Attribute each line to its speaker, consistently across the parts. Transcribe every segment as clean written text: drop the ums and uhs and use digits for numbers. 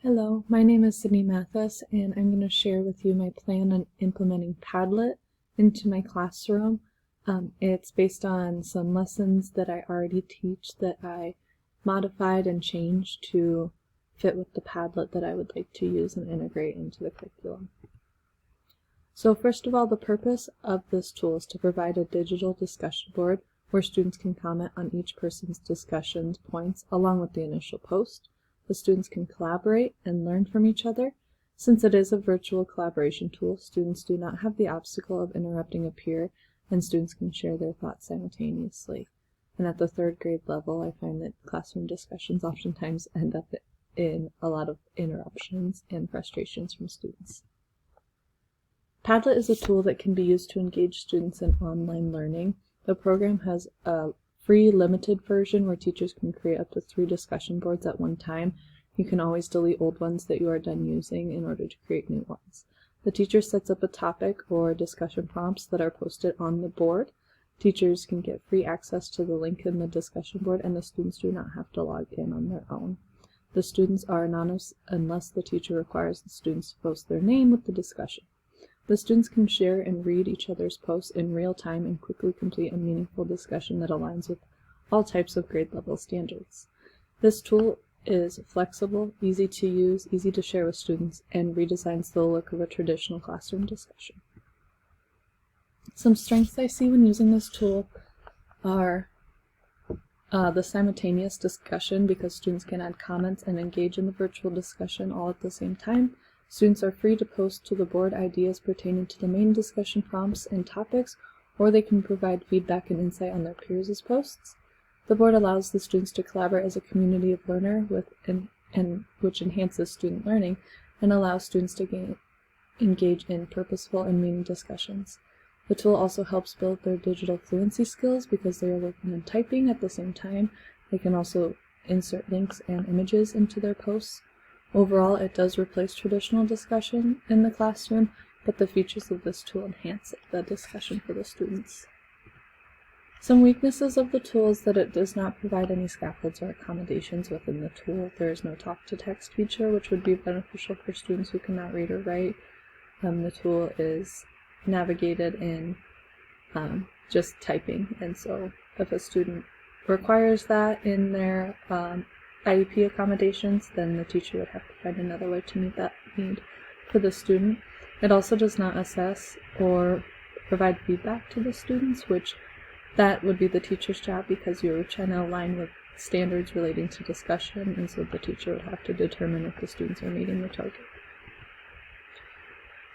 Speaker 1: Hello, my name is Sydney Mathis, and I'm going to share with you my plan on implementing Padlet into my classroom. It's based on some lessons that I already teach that I modified and changed to fit with the Padlet that I would like to use and integrate into the curriculum. So first of all, the purpose of this tool is to provide a digital discussion board where students can comment on each person's discussion points along with the initial post. The students can collaborate and learn from each other. Since it is a virtual collaboration tool, students do not have the obstacle of interrupting a peer, and students can share their thoughts simultaneously. And at the third grade level, I find that classroom discussions oftentimes end up in a lot of interruptions and frustrations from students. Padlet is a tool that can be used to engage students in online learning. The program has a free limited version where teachers can create up to 3 discussion boards at one time. You can always delete old ones that you are done using in order to create new ones. The teacher sets up a topic or discussion prompts that are posted on the board. Teachers can get free access to the link in the discussion board, and the students do not have to log in on their own. The students are anonymous unless the teacher requires the students to post their name with the discussion. The students can share and read each other's posts in real time and quickly complete a meaningful discussion that aligns with all types of grade level standards. This tool is flexible, easy to use, easy to share with students, and redesigns the look of a traditional classroom discussion. Some strengths I see when using this tool are the simultaneous discussion, because students can add comments and engage in the virtual discussion all at the same time. Students are free to post to the board ideas pertaining to the main discussion prompts and topics, or they can provide feedback and insight on their peers' posts. The board allows the students to collaborate as a community of learners which enhances student learning and allows students to engage in purposeful and meaningful discussions. The tool also helps build their digital fluency skills because they are working on typing at the same time. They can also insert links and images into their posts. Overall, it does replace traditional discussion in the classroom, but the features of this tool enhance the discussion for the students. Some weaknesses of the tool is that it does not provide any scaffolds or accommodations within the tool. There is no talk-to-text feature, which would be beneficial for students who cannot read or write. The tool is navigated in just typing, and so if a student requires that in their IEP accommodations, then the teacher would have to find another way to meet that need for the student. It also does not assess or provide feedback to the students, which that would be the teacher's job because you're trying to align with standards relating to discussion, and so the teacher would have to determine if the students are meeting the target.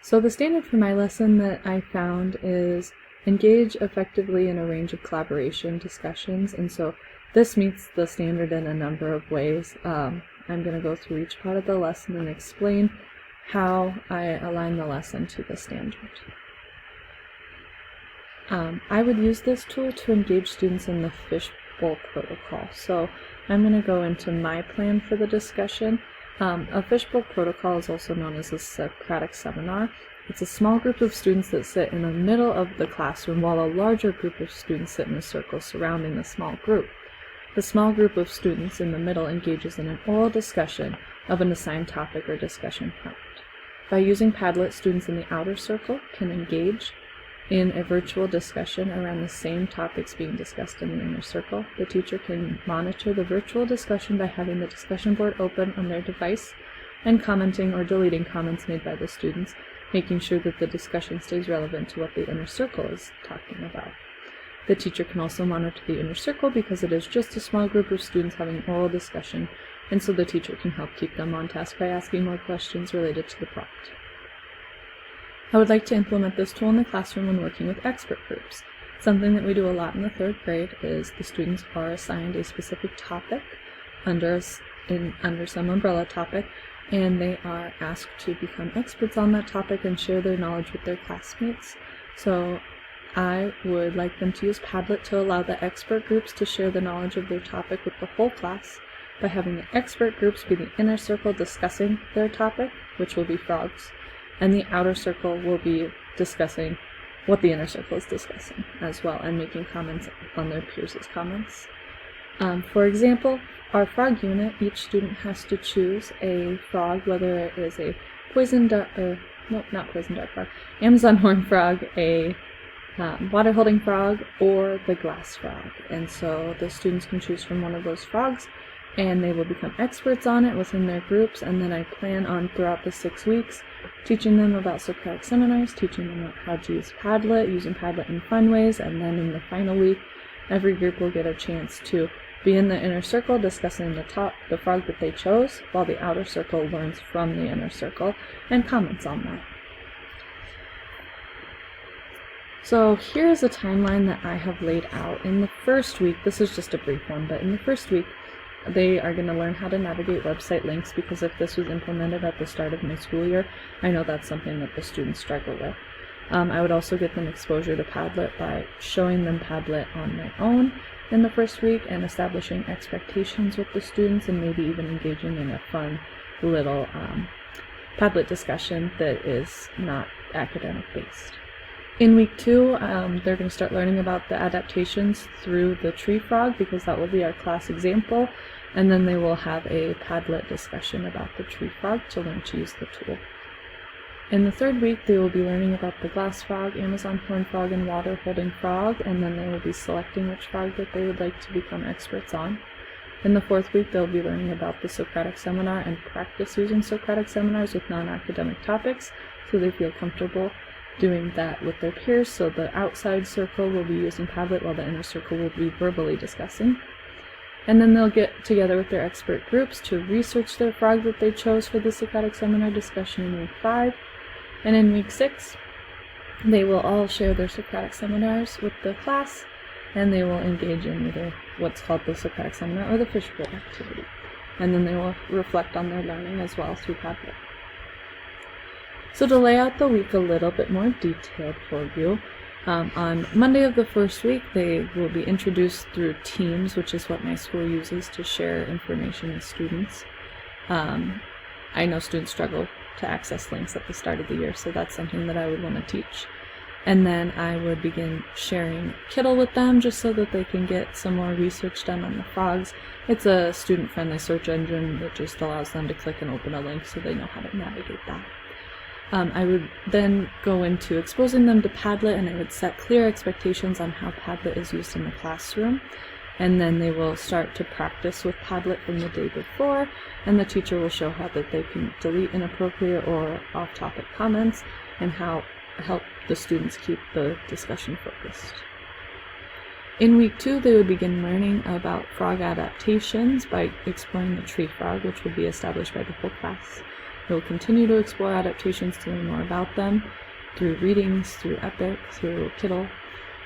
Speaker 1: So the standard for my lesson that I found is engage effectively in a range of collaboration discussions, and so this meets the standard in a number of ways. I'm going to go through each part of the lesson and explain how I align the lesson to the standard. I would use this tool to engage students in the fishbowl protocol. So I'm going to go into my plan for the discussion. A fishbowl protocol is also known as a Socratic seminar. It's a small group of students that sit in the middle of the classroom while a larger group of students sit in a circle surrounding the small group. The small group of students in the middle engages in an oral discussion of an assigned topic or discussion prompt. By using Padlet, students in the outer circle can engage in a virtual discussion around the same topics being discussed in the inner circle. The teacher can monitor the virtual discussion by having the discussion board open on their device and commenting or deleting comments made by the students, making sure that the discussion stays relevant to what the inner circle is talking about. The teacher can also monitor the inner circle because it is just a small group of students having oral discussion, and so the teacher can help keep them on task by asking more questions related to the prompt. I would like to implement this tool in the classroom when working with expert groups. Something that we do a lot in the 3rd grade is the students are assigned a specific topic under some umbrella topic, and they are asked to become experts on that topic and share their knowledge with their classmates. So I would like them to use Padlet to allow the expert groups to share the knowledge of their topic with the whole class by having the expert groups be the inner circle discussing their topic, which will be frogs, and the outer circle will be discussing what the inner circle is discussing as well and making comments on their peers' comments. For example, our frog unit, each student has to choose a frog, whether it is a Amazon horn frog, a water-holding frog, or the glass frog. And so the students can choose from one of those frogs, and they will become experts on it within their groups. And then I plan on, throughout the 6 weeks, teaching them about Socratic seminars, teaching them about how to use Padlet, using Padlet in fun ways, and then in the final week, every group will get a chance to be in the inner circle discussing the frog that they chose, while the outer circle learns from the inner circle and comments on that. So here's a timeline that I have laid out. In the first week, this is just a brief one, but in the first week, they are going to learn how to navigate website links, because if this was implemented at the start of my school year, I know that's something that the students struggle with. I would also get them exposure to Padlet by showing them Padlet on my own in the first week and establishing expectations with the students, and maybe even engaging in a fun little Padlet discussion that is not academic based. In week 2, they're going to start learning about the adaptations through the tree frog, because that will be our class example, and then they will have a Padlet discussion about the tree frog to learn to use the tool. In the 3rd week, they will be learning about the glass frog, Amazon horn frog, and water-holding frog, and then they will be selecting which frog that they would like to become experts on. In the 4th week, they'll be learning about the Socratic seminar and practice using Socratic seminars with non-academic topics, so they feel comfortable doing that with their peers. So the outside circle will be using Padlet, while the inner circle will be verbally discussing. And then they'll get together with their expert groups to research their frog that they chose for the Socratic seminar discussion in week 5. And in week 6, they will all share their Socratic seminars with the class, and they will engage in either what's called the Socratic seminar or the fishbowl activity. And then they will reflect on their learning as well through Padlet. So to lay out the week a little bit more detailed for you, on Monday of the first week, they will be introduced through Teams, which is what my school uses to share information with students. I know students struggle to access links at the start of the year, so that's something that I would want to teach. And then I would begin sharing Kittle with them, just so that they can get some more research done on the frogs. It's a student-friendly search engine that just allows them to click and open a link so they know how to navigate that. I would then go into exposing them to Padlet, and I would set clear expectations on how Padlet is used in the classroom. And then they will start to practice with Padlet from the day before, and the teacher will show how that they can delete inappropriate or off-topic comments, and how help the students keep the discussion focused. In week 2, they would begin learning about frog adaptations by exploring the tree frog, which would be established by the whole class. They will continue to explore adaptations to learn more about them through readings, through Epic, through Kittle.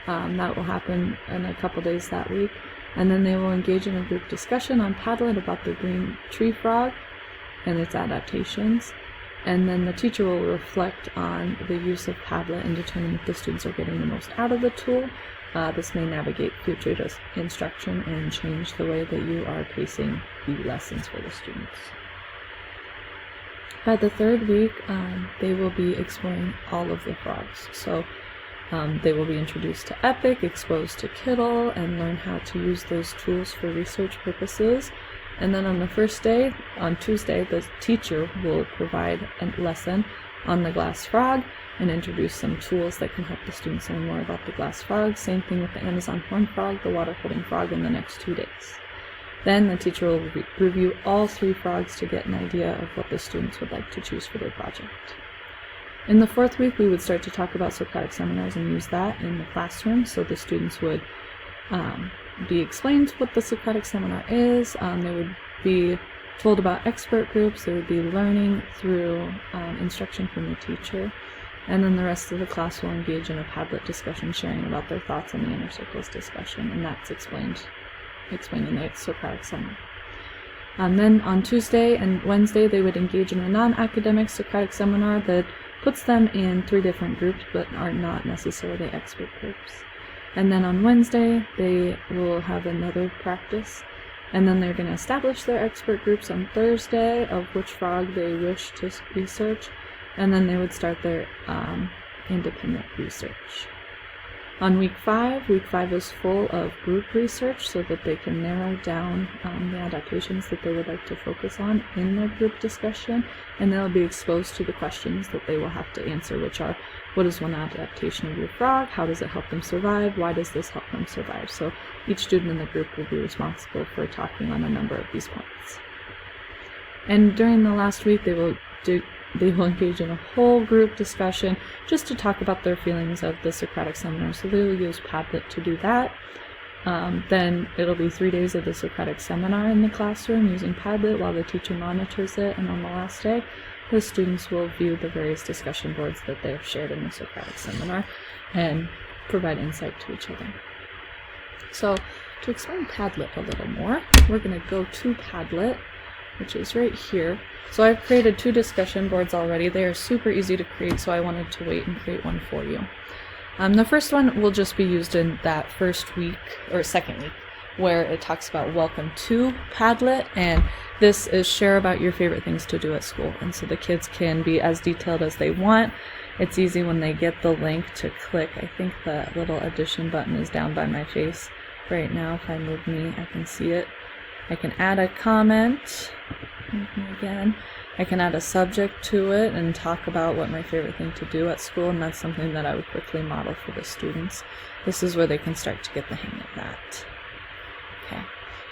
Speaker 1: That will happen in a couple days that week. And then they will engage in a group discussion on Padlet about the green tree frog and its adaptations. And then the teacher will reflect on the use of Padlet and determine if the students are getting the most out of the tool. This may navigate future instruction and change the way that you are pacing the lessons for the students. By the 3rd week, they will be exploring all of the frogs. So they will be introduced to Epic, exposed to Kittle, and learn how to use those tools for research purposes. And then on the first day, on Tuesday, the teacher will provide a lesson on the glass frog and introduce some tools that can help the students learn more about the glass frog. Same thing with the Amazon horn frog, the water-holding frog in the next 2 days. Then the teacher will review all 3 frogs to get an idea of what the students would like to choose for their project. In the 4th week, we would start to talk about Socratic seminars and use that in the classroom, so the students would be explained what the Socratic seminar is. They would be told about expert groups. They would be learning through instruction from the teacher. And then the rest of the class will engage in a Padlet discussion, sharing about their thoughts on the inner circles discussion, and that's explaining the Socratic seminar. Then on Tuesday and Wednesday, they would engage in a non-academic Socratic seminar that puts them in 3 different groups, but are not necessarily expert groups. And then on Wednesday, they will have another practice, and then they're going to establish their expert groups on Thursday of which frog they wish to research, and then they would start their independent research. On week 5 is full of group research so that they can narrow down the adaptations that they would like to focus on in their group discussion, and they'll be exposed to the questions that they will have to answer, which are, what is one adaptation of your frog? How does it help them survive? Why does this help them survive? So each student in the group will be responsible for talking on a number of these points. And during the last week, they will engage in a whole group discussion just to talk about their feelings of the Socratic seminar. So they will use Padlet to do that. Then it'll be 3 days of the Socratic seminar in the classroom using Padlet while the teacher monitors it, and on the last day, the students will view the various discussion boards that they have shared in the Socratic seminar and provide insight to each other. So to explain Padlet a little more, we're going to go to Padlet, which is right here. So I've created 2 discussion boards already. They are super easy to create, so I wanted to wait and create one for you. The first one will just be used in that first week, or second week, where it talks about welcome to Padlet, and this is share about your favorite things to do at school. And so the kids can be as detailed as they want. It's easy when they get the link to click. I think the little addition button is down by my face right now. If I move me, I can see it. I can add a comment. Again, I can add a subject to it and talk about what my favorite thing to do at school, and that's something that I would quickly model for the students. This is where they can start to get the hang of that. Okay,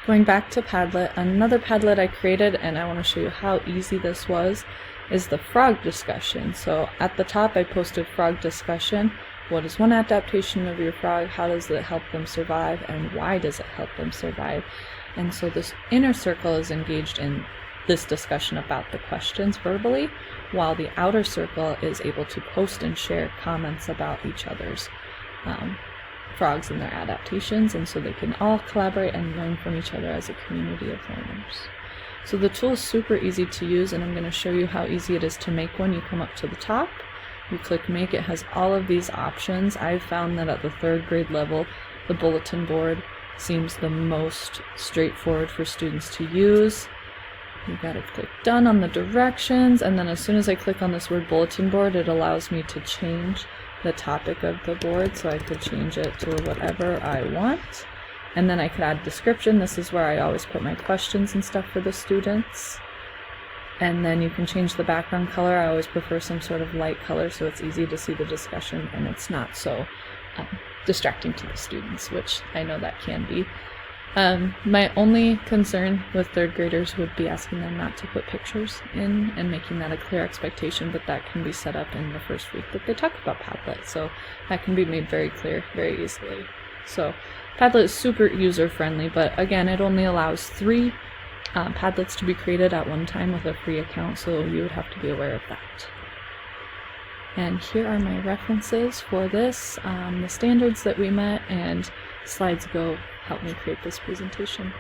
Speaker 1: going back to Padlet, another Padlet I created, and I want to show you how easy this was, is the frog discussion. So at the top I posted frog discussion. What is one adaptation of your frog? How does it help them survive? And why does it help them survive? And so this inner circle is engaged in this discussion about the questions verbally, while the outer circle is able to post and share comments about each other's frogs and their adaptations, and so they can all collaborate and learn from each other as a community of learners. So the tool is super easy to use, and I'm going to show you how easy it is to make one. You come up to the top, you click make. It has all of these options. I've found that at the 3rd grade level, the bulletin board seems the most straightforward for students to use. You gotta click done on the directions, and then as soon as I click on this word bulletin board, it allows me to change the topic of the board, so I could change it to whatever I want. And then I could add description. This is where I always put my questions and stuff for the students. And then you can change the background color. I always prefer some sort of light color so it's easy to see the discussion and it's not so distracting to the students, which I know that can be. My only concern with 3rd graders would be asking them not to put pictures in and making that a clear expectation, but that can be set up in the first week that they talk about Padlet, so that can be made very clear very easily. So Padlet is super user-friendly, but again, it only allows 3 Padlets to be created at one time with a free account, so you would have to be aware of that. And here are my references for this, the standards that we met, and slides ago helped me create this presentation.